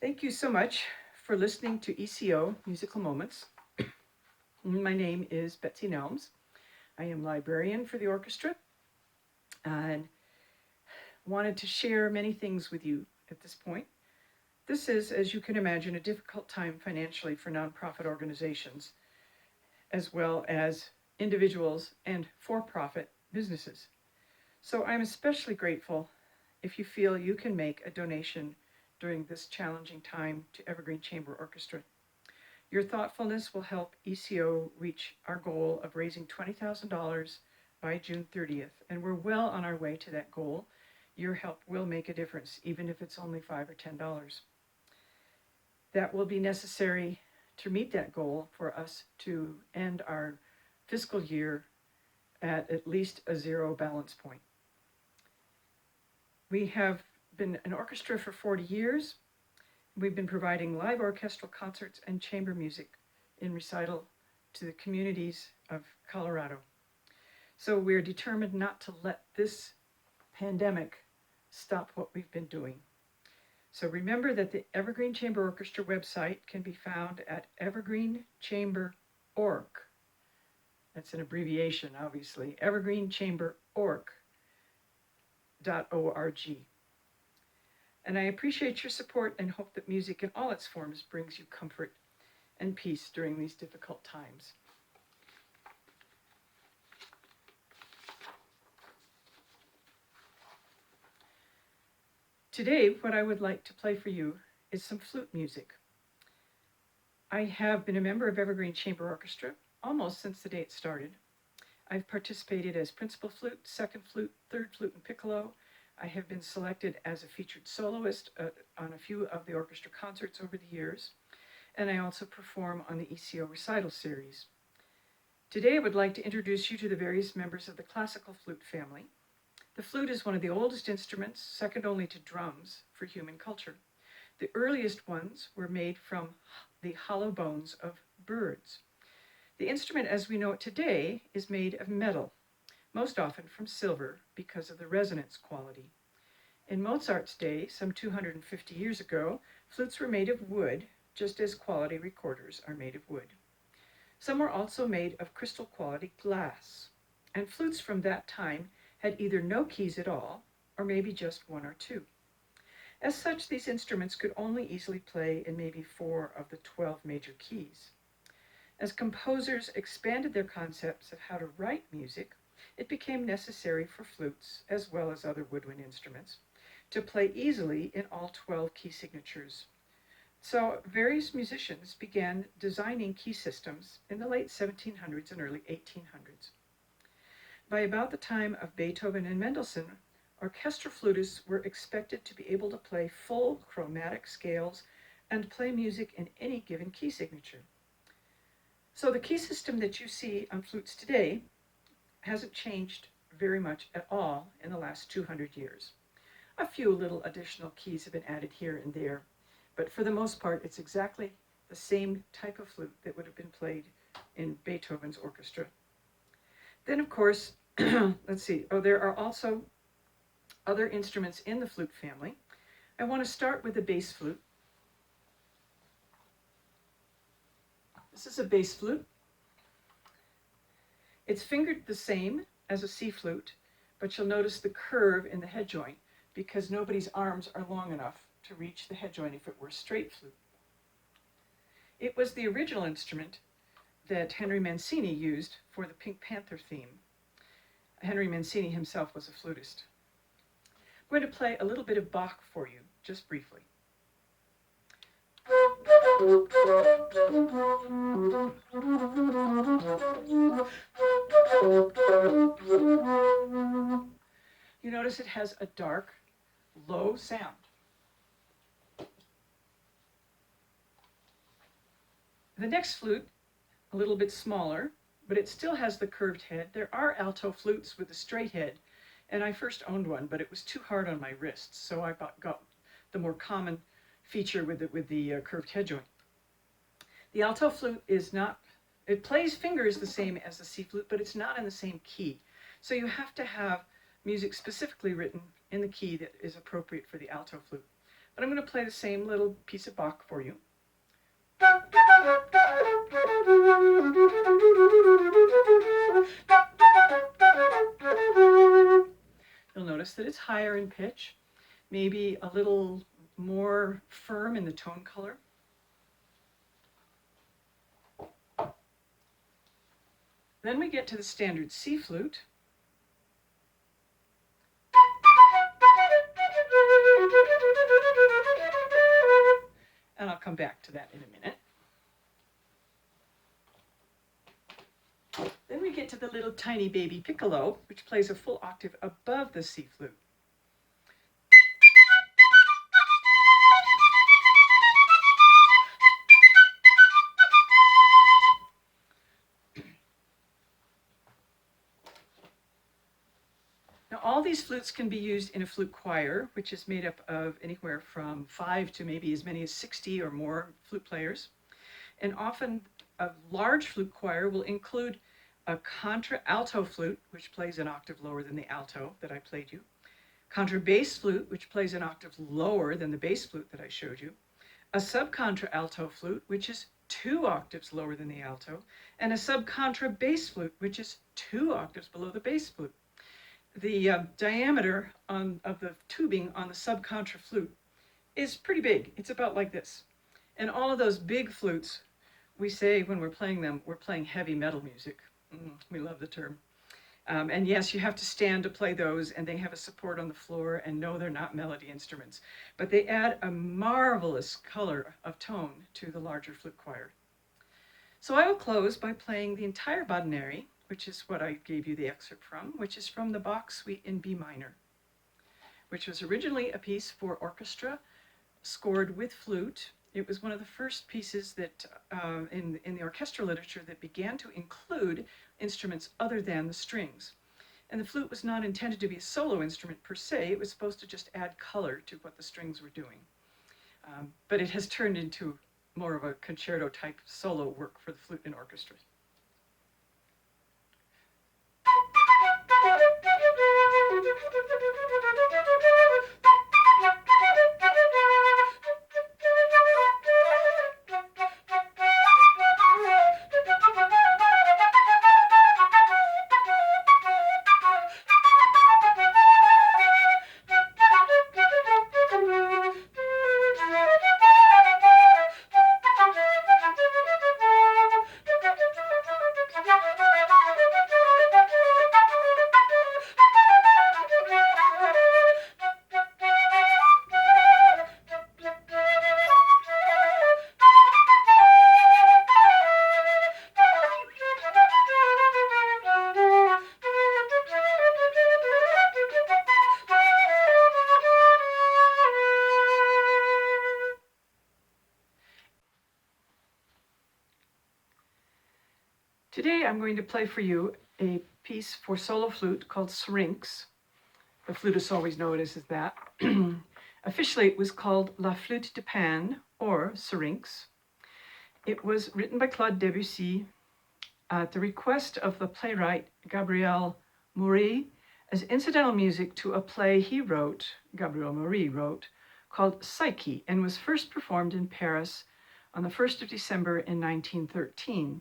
Thank you so much for listening to ECO Musical Moments. My name is Betsy Nelms. I am librarian for the orchestra and wanted to share many things with you at this point. This is, as you can imagine, a difficult time financially for nonprofit organizations, as well as individuals and for-profit businesses. So I'm especially grateful if you feel you can make a donation during this challenging time to Evergreen Chamber Orchestra. Your thoughtfulness will help ECO reach our goal of raising $20,000 by June 30th, and we're well on our way to that goal. Your help will make a difference, even if it's only $5 or $10. That will be necessary to meet that goal for us to end our fiscal year at least a zero balance point. We have been an orchestra for 40 years. We've been providing live orchestral concerts and chamber music in recital to the communities of Colorado. So we're determined not to let this pandemic stop what we've been doing. So remember that the Evergreen Chamber Orchestra website can be found at evergreenchamber.org. That's an abbreviation, obviously, evergreenchamber.org. And I appreciate your support and hope that music in all its forms brings you comfort and peace during these difficult times. Today, what I would like to play for you is some flute music. I have been a member of Evergreen Chamber Orchestra almost since the day it started. I've participated as principal flute, second flute, third flute, and piccolo. I have been selected as a featured soloist on a few of the orchestra concerts over the years, and I also perform on the ECO recital series. Today, I would like to introduce you to the various members of the classical flute family. The flute is one of the oldest instruments, second only to drums, for human culture. The earliest ones were made from the hollow bones of birds. The instrument as we know it today is made of metal, most often from silver because of the resonance quality. In Mozart's day, some 250 years ago, flutes were made of wood, just as quality recorders are made of wood. Some were also made of crystal quality glass, and flutes from that time had either no keys at all, or maybe just one or two. As such, these instruments could only easily play in maybe 4 of the 12 major keys. As composers expanded their concepts of how to write music, it became necessary for flutes, as well as other woodwind instruments, to play easily in all 12 key signatures. So various musicians began designing key systems in the late 1700s and early 1800s. By about the time of Beethoven and Mendelssohn, orchestral flutists were expected to be able to play full chromatic scales and play music in any given key signature. So the key system that you see on flutes today hasn't changed very much at all in the last 200 years. A few little additional keys have been added here and there, but for the most part, it's exactly the same type of flute that would have been played in Beethoven's orchestra. Then, of course, let's see, there are also other instruments in the flute family. I want to start with the bass flute. This is a bass flute. It's fingered the same as a C flute, but you'll notice the curve in the head joint because nobody's arms are long enough to reach the head joint if it were a straight flute. It was the original instrument that Henry Mancini used for the Pink Panther theme. Henry Mancini himself was a flutist. I'm going to play a little bit of Bach for you, just briefly. You notice it has a dark, low sound. The next flute, a little bit smaller, but it still has the curved head. There are alto flutes with a straight head, and I first owned one, but it was too hard on my wrists, so I got the more common feature with the curved head joint. The alto flute is not, it plays fingers the same as the C flute, but it's not in the same key. So you have to have music specifically written in the key that is appropriate for the alto flute. but I'm going to play the same little piece of Bach for you. You'll notice that it's higher in pitch, maybe a little more firm in the tone color. Then we get to the standard C flute. And I'll come back to that in a minute. Then we get to the little tiny baby piccolo, which plays a full octave above the C flute. Now, all these flutes can be used in a flute choir, which is made up of anywhere from 5 to maybe as many as 60 or more flute players. And often a large flute choir will include a contra-alto flute, which plays an octave lower than the alto that I played you, contrabass flute, which plays an octave lower than the bass flute that I showed you, a sub-contra-alto flute, which is 2 octaves lower than the alto, and a sub-contra-bass flute, which is 2 octaves below the bass flute. The diameter of the tubing on the sub-contra flute is pretty big. It's about like this. And all of those big flutes, we say when we're playing them, we're playing heavy metal music. We love the term. And yes, you have to stand to play those, and they have a support on the floor, and no, they're not melody instruments. But they add a marvelous color of tone to the larger flute choir. So I will close by playing the entire Badenary, which is what I gave you the excerpt from, which is from the Bach Suite in B minor, which was originally a piece for orchestra, scored with flute. It was one of the first pieces that in the orchestral literature that began to include instruments other than the strings. And the flute was not intended to be a solo instrument per se. It was supposed to just add color to what the strings were doing. But it has turned into more of a concerto type solo work for the flute and orchestra. Today I'm going to play for you a piece for solo flute called Syrinx. The flutists always know it as that. Officially it was called La Flûte de Pan, or Syrinx. It was written by Claude Debussy at the request of the playwright Gabriel Moury as incidental music to a play he wrote, Gabriel Moury wrote, called Psyche, and was first performed in Paris on the 1st of December in 1913.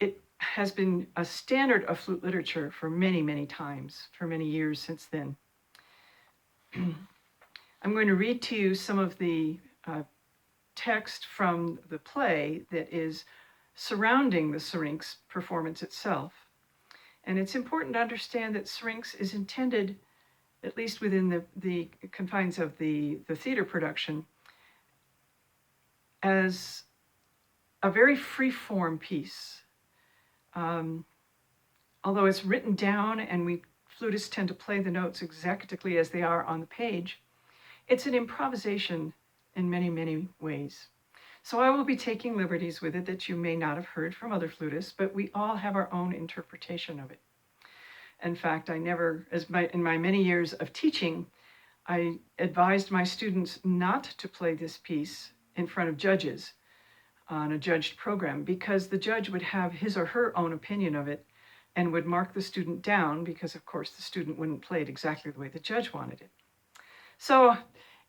It has been a standard of flute literature for many, many times, for many years since then. I'm going to read to you some of the text from the play that is surrounding the Syrinx performance itself. And it's important to understand that Syrinx is intended, at least within the confines of the theater production, as a very free-form piece. Although it's written down and we flutists tend to play the notes exactly as they are on the page, it's an improvisation in many, many ways. So I will be taking liberties with it that you may not have heard from other flutists, but we all have our own interpretation of it. In fact, in my many years of teaching, I advised my students not to play this piece in front of judges on a judged program, because the judge would have his or her own opinion of it and would mark the student down because, of course, the student wouldn't play it exactly the way the judge wanted it. So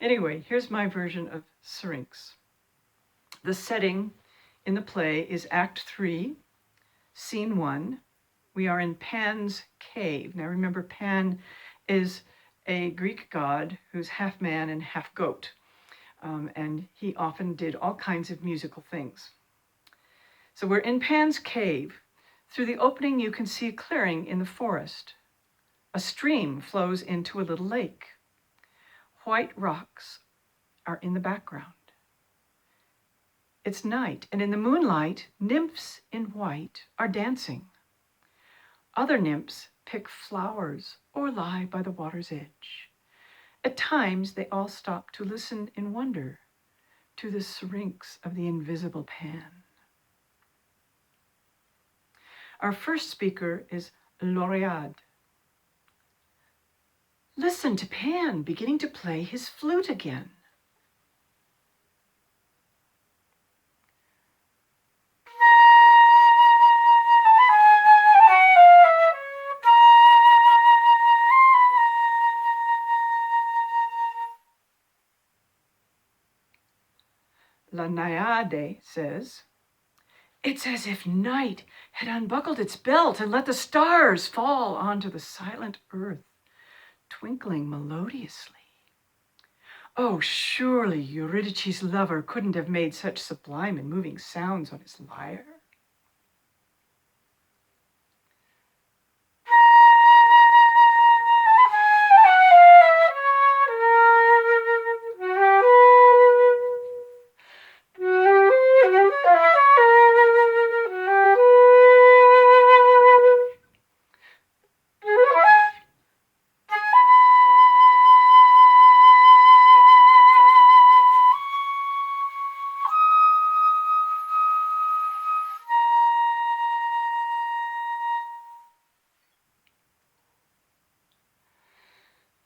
anyway, here's my version of Syrinx. The setting in the play is Act 3, Scene 1. We are in Pan's cave. Now remember, Pan is a Greek god who's half man and half goat. And he often did all kinds of musical things. So we're in Pan's cave. Through the opening, you can see a clearing in the forest. A stream flows into a little lake. White rocks are in the background. It's night, and in the moonlight, nymphs in white are dancing. Other nymphs pick flowers or lie by the water's edge. At times, they all stop to listen in wonder to the syrinx of the invisible Pan. Our first speaker is Laureade. Listen to Pan beginning to play his flute again. La Naïade says, it's as if night had unbuckled its belt and let the stars fall onto the silent earth, twinkling melodiously. Oh, surely Eurydice's lover couldn't have made such sublime and moving sounds on his lyre.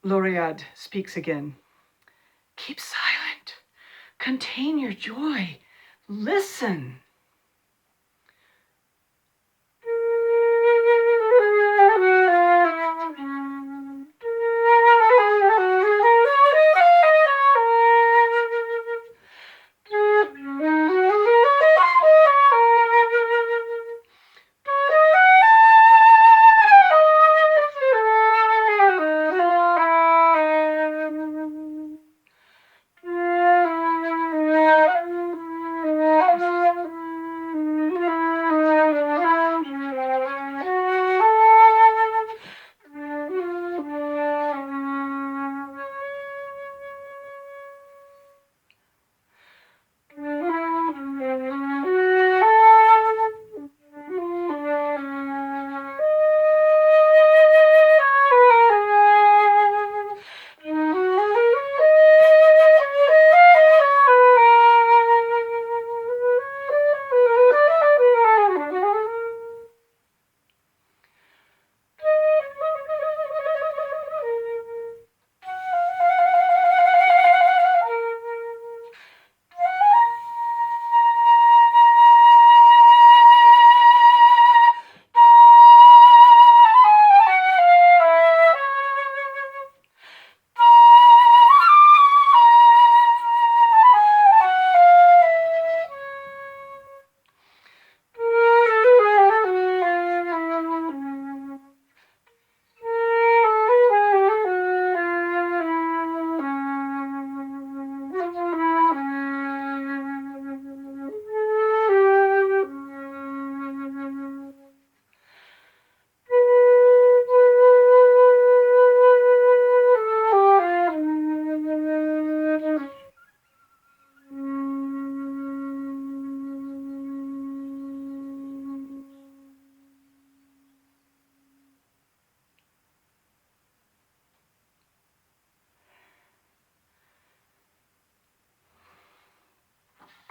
Laureade speaks again. Keep silent. Contain your joy. Listen.